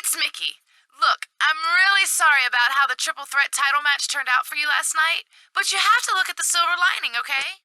It's Mickey. Look, I'm really sorry about how the triple threat title match turned out for you last night, but you have to look at the silver lining, okay?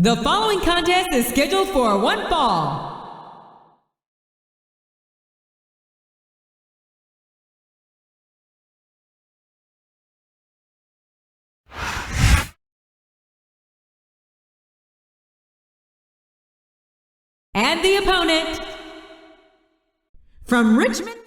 The following contest is scheduled for one fall. And the opponent from Richmond, Virginia.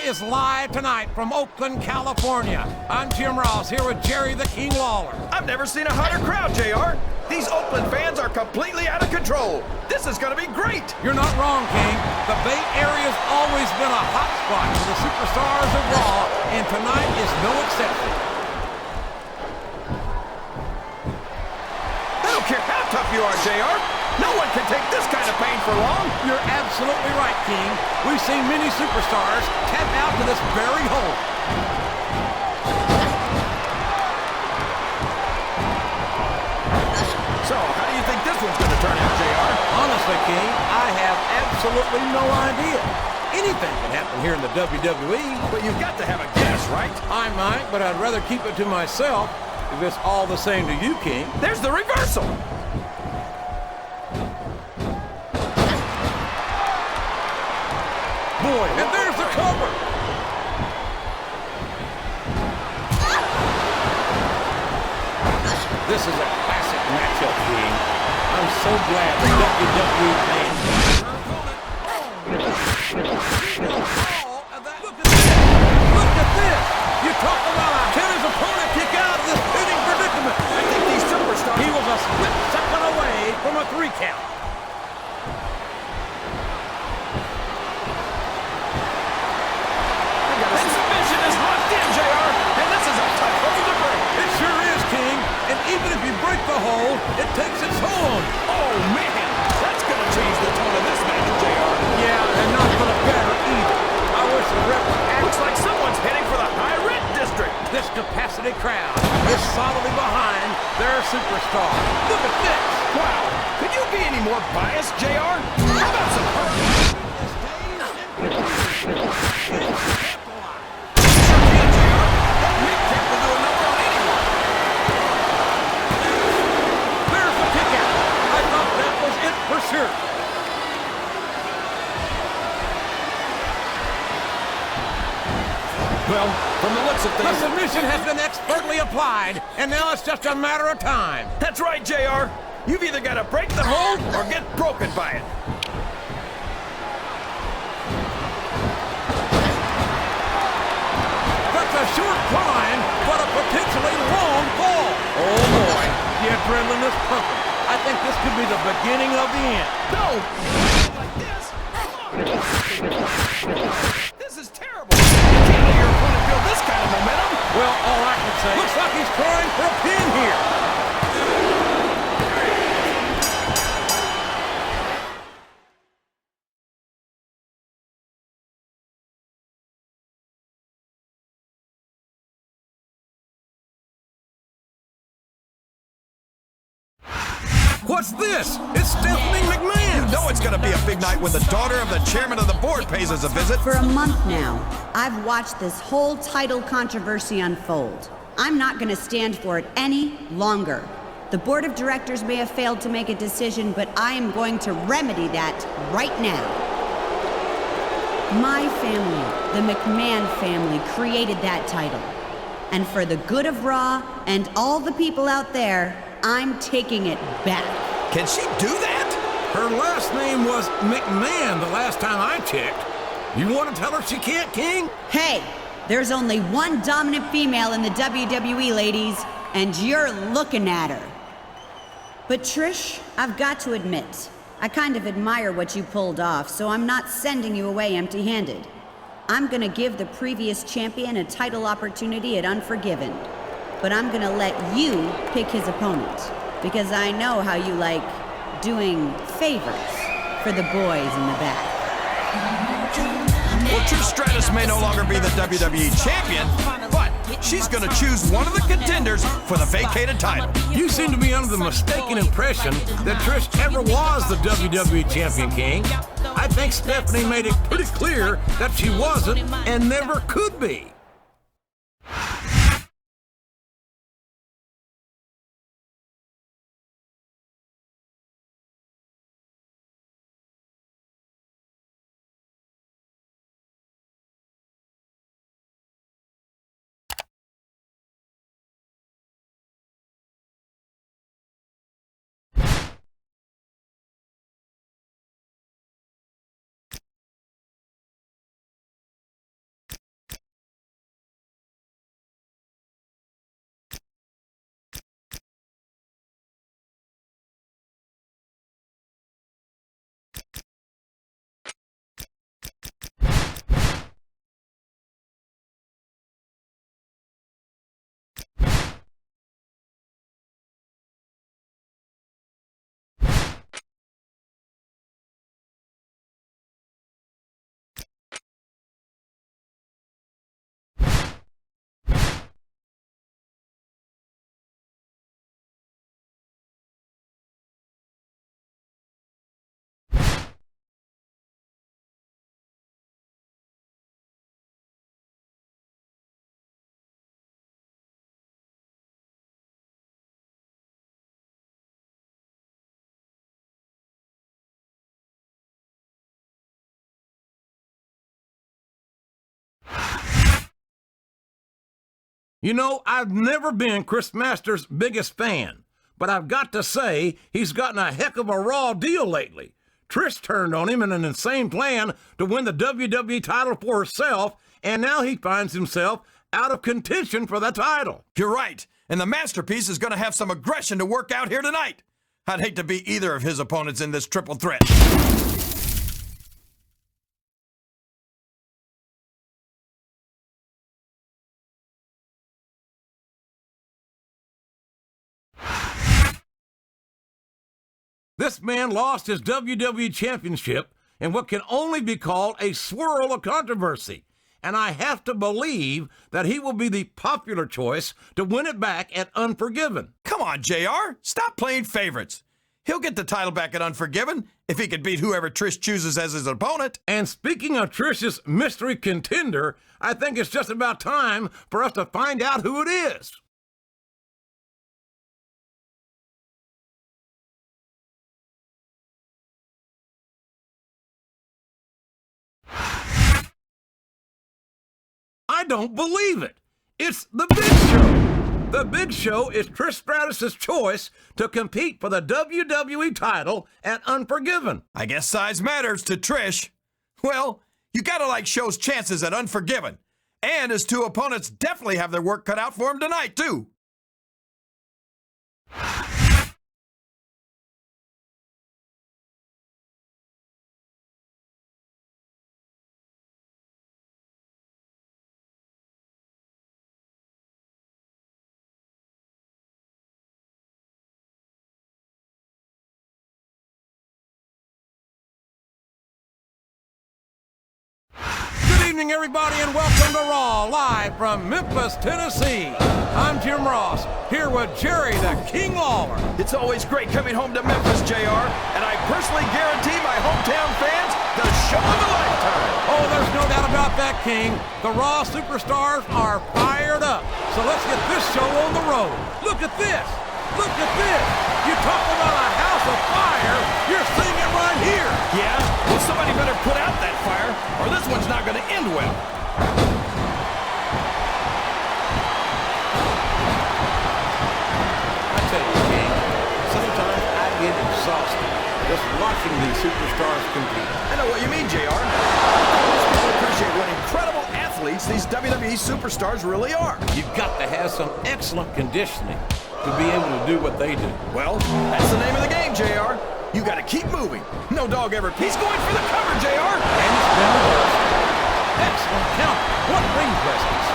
Is live tonight from Oakland, California. I'm Jim Ross here with Jerry the King Lawler. I've never seen a hotter crowd, JR. These Oakland fans are completely out of control. This is going to be great. You're not wrong, King. The Bay Area's always been a hot spot for the superstars of Raw, and tonight is no exception. I don't care how tough you are, JR. No one can take this kind of pain for long. You're absolutely right, King. We've seen many superstars tap out to this very hole. So, how do you think this one's going to turn out, JR? Honestly, King, I have absolutely no idea. Anything can happen here in the WWE. But you've got to have a guess, right? I might, but I'd rather keep it to myself if it's all the same to you, King. There's the reversal. Boy, and there's the cover. This is a classic matchup, King. I'm so glad the WWE fans. Look at this! You talk about can his opponent kick out of this pinning predicament? I think these superstars. He was a split second away from a 3 count. Even if you break the hold, it takes its toll on you. Oh, man! That's going to change the tone of this match, JR. Yeah, and not for the better either. I wish the ref would act. Looks like someone's heading for the high rent district. This capacity crowd is solidly behind their superstar. Look at this. Wow. Could you be any more biased, JR? How about some hurt? Sure. Well, from the looks of things... The submission has been expertly applied, and now it's just a matter of time. That's right, JR. You've either got to break the hold or get broken by it. That's a short climb, but a potentially long fall. Oh, boy. The adrenaline is pumping. I think this could be the beginning of the end. No! Like this? This is terrible. You can't let your opponent build this kind of momentum. Well, all I can say, looks like he's trying for a pin here. What's this? It's Stephanie McMahon! You know it's gonna be a big night when the daughter of the chairman of the board pays us a visit. For a month now, I've watched this whole title controversy unfold. I'm not gonna stand for it any longer. The board of directors may have failed to make a decision, but I am going to remedy that right now. My family, the McMahon family, created that title. And for the good of Raw and all the people out there, I'm taking it back. Can she do that? Her last name was McMahon the last time I checked. You want to tell her she can't, King? Hey, there's only one dominant female in the WWE, ladies, and you're looking at her. But Trish, I've got to admit, I kind of admire what you pulled off, so I'm not sending you away empty-handed. I'm gonna give the previous champion a title opportunity at Unforgiven, but I'm gonna let you pick his opponent, because I know how you like doing favors for the boys in the back. Well, Trish Stratus may no longer be the WWE champion, but she's going to choose one of the contenders for the vacated title. You seem to be under the mistaken impression that Trish ever was the WWE champion, King. I think Stephanie made it pretty clear that she wasn't and never could be. You know, I've never been Chris Masters' biggest fan, but I've got to say he's gotten a heck of a raw deal lately. Trish turned on him in an insane plan to win the WWE title for herself, and now he finds himself out of contention for the title. You're right, and the masterpiece is going to have some aggression to work out here tonight. I'd hate to be either of his opponents in this triple threat. This man lost his WWE Championship in what can only be called a swirl of controversy, and I have to believe that he will be the popular choice to win it back at Unforgiven. Come on, JR. Stop playing favorites. He'll get the title back at Unforgiven if he can beat whoever Trish chooses as his opponent. And speaking of Trish's mystery contender, I think it's just about time for us to find out who it is. I don't believe it. It's The Big Show. The Big Show is Trish Stratus' choice to compete for the WWE title at Unforgiven. I guess size matters to Trish. Well, you gotta like Show's chances at Unforgiven. And his two opponents definitely have their work cut out for him tonight, too. Good evening, everybody, and welcome to Raw, live from Memphis, Tennessee. I'm Jim Ross, here with Jerry the King Lawler. It's always great coming home to Memphis, JR, and I personally guarantee my hometown fans the show of a lifetime. Oh, there's no doubt about that, King. The Raw superstars are fired up. So let's get this show on the road. Look at this. Look at this! You talk about a house of fire, you're seeing it right here! Yeah? Well, somebody better put out that fire, or this one's not going to end well. I tell you, King, sometimes I get exhausted just watching these superstars compete. I know what you mean, JR. Most people appreciate what incredible athletes these WWE superstars really are. You've got to have some excellent conditioning to be able to do what they do. Well, that's the name of the game, JR. You got to keep moving. No dog ever. He's going for the cover, JR. And it's been reversed. Excellent count. What ring presence.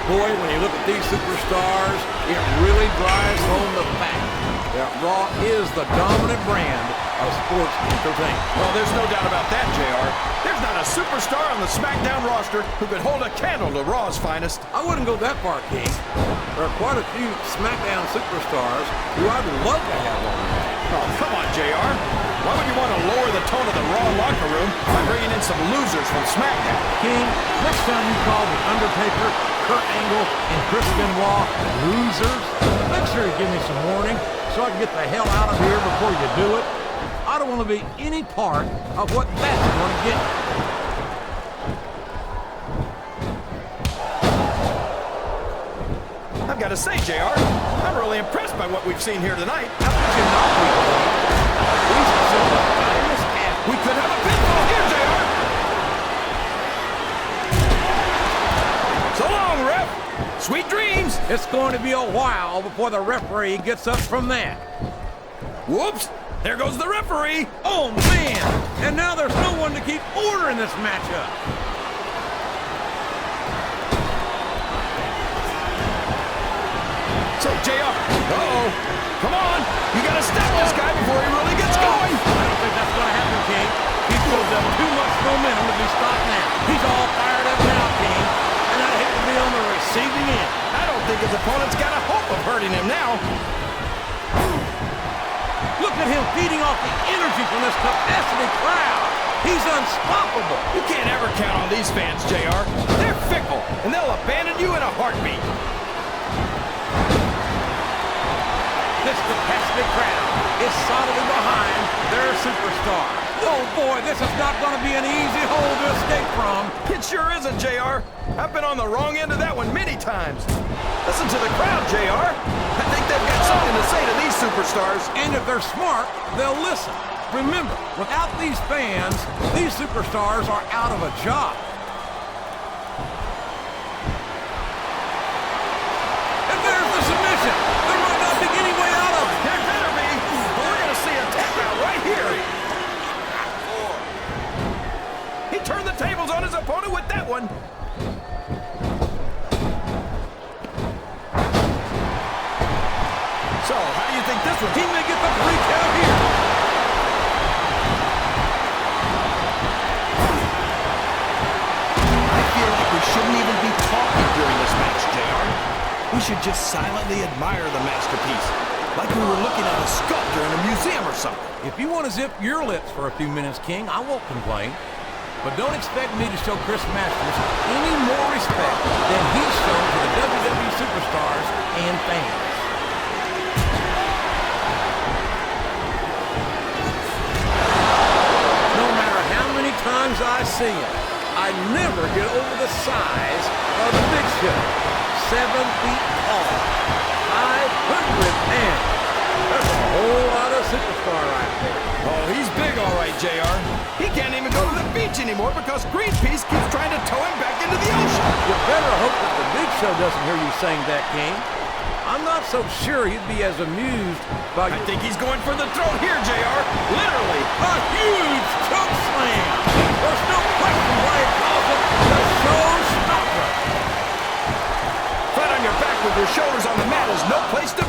Boy, when you look at these superstars, it really drives home the fact that Raw is the dominant brand of sports entertainment. Well, there's no doubt about that, JR. There's not a superstar on the SmackDown roster who could hold a candle to Raw's finest. I wouldn't go that far, King. There are quite a few SmackDown superstars who I'd love to have on the match. Oh, come on, JR. Why would you want to lower the tone of the Raw locker room by bringing in some losers from SmackDown? King, next time you call The Undertaker, Kurt Angle, and Chris Benoit losers, make sure you give me some warning so I can get the hell out of here before you do it. I don't want to be any part of what that's going to get. I've got to say, JR, I'm really impressed by what we've seen here tonight. How could you not be? These are some of the finest athletes. We could have a pinfall here, JR. So long, ref. Sweet dreams. It's going to be a while before the referee gets up from that. Whoops. There goes the referee. Oh, man! And now there's no one to keep order in this matchup. So, JR, uh-oh. Come on. You got to stop this guy before he really gets going. I don't think that's going to happen, King. He's built up too much momentum to be stopped now. He's all fired up now, King. And I'd hate to be on the receiving end. I don't think his opponent's got a hope of hurting him now. Look at him feeding off the energy from this capacity crowd. He's unstoppable. You can't ever count on these fans, JR. They're fickle, and they'll abandon you in a heartbeat. This capacity crowd is solidly behind their superstar. Oh, boy, this is not going to be an easy hole to escape from. It sure isn't, JR. I've been on the wrong end of that one many times. Listen to the crowd, JR. I think they've got something to say to these superstars. And if they're smart, they'll listen. Remember, without these fans, these superstars are out of a job. And there's the submission. There might not be any way out of it. There better be. We're going to see a tap out right here. He turned the tables on his opponent with that one. So, how do you think this one? He may get the 3 count here. I feel like we shouldn't even be talking during this match, JR. We should just silently admire the masterpiece, like we were looking at a sculpture in a museum or something. If you want to zip your lips for a few minutes, King, I won't complain. But don't expect me to show Chris Masters any more respect than he's shown to the WWE superstars and fans. No matter how many times I see him, I never get over the size of the Big Show. 7 feet tall, 500 pounds. That's a whole lot of superstar right there. Oh, he's big all right, JR. He can't even go to the beach anymore because Greenpeace keeps trying to tow him back into the ocean. You better hope that the Big Show doesn't hear you saying that, King. I'm not so sure he'd be as amused by... I think he's going for the throat here, JR. Literally. A huge choke slam. There's no question why he calls it the showstopper. Flat on your back with your shoulders on the mat is no place to